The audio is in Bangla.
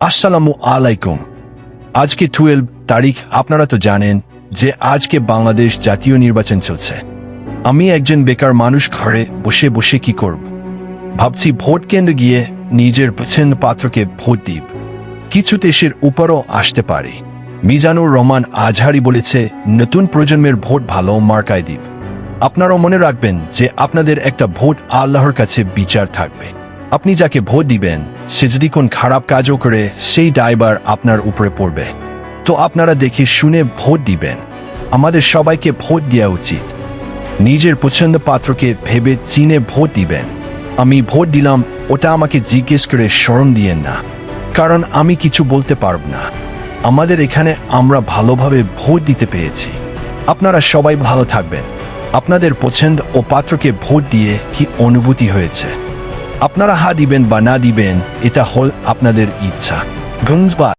আসসালামু আলাইকুম। আজকে 12 তারিখ। আপনারা তো জানেন যে আজকে বাংলাদেশ জাতীয় নির্বাচন চলছে। আমি একজন বেকার মানুষ, ঘরে বসে বসে কি করব ভাবছি। ভোট কেন্দ্রে গিয়ে নিজের পছন্দ পাত্রকে ভোট দিব। কিছু দেশের উপরও আসতে পারে। মিজানুর রহমান আজহারি বলেছে, নতুন প্রজন্মের ভোট ভালো মার্কায় দিব। আপনারাও মনে রাখবেন যে আপনাদের একটা ভোট আল্লাহর কাছে বিচার থাকবে। আপনি যাকে ভোট দিবেন সে যদি কোন খারাপ কাজও করে, সেই দায়ভার আপনার উপরে পড়বে। তো আপনারা দেখে শুনে ভোট দিবেন। আমাদের সবাইকে ভোট দেওয়া উচিত। নিজের পছন্দ পাত্রকে ভেবে চিনে ভোট দিবেন। আমি ভোট দিলাম, ওটা আমাকে জিজ্ঞেস করে শরম দিয়েন না, কারণ আমি কিছু বলতে পারব না। আমাদের এখানে আমরা ভালোভাবে ভোট দিতে পেরেছি। আপনারা সবাই ভালো থাকবেন। আপনাদের পছন্দ ও পাত্রকে ভোট দিয়ে কি অনুভূতি হয়েছে? আপনারা হা দিবেন বা না দিবেন, এটা হল আপনাদের ইচ্ছা। ধন্যবাদ।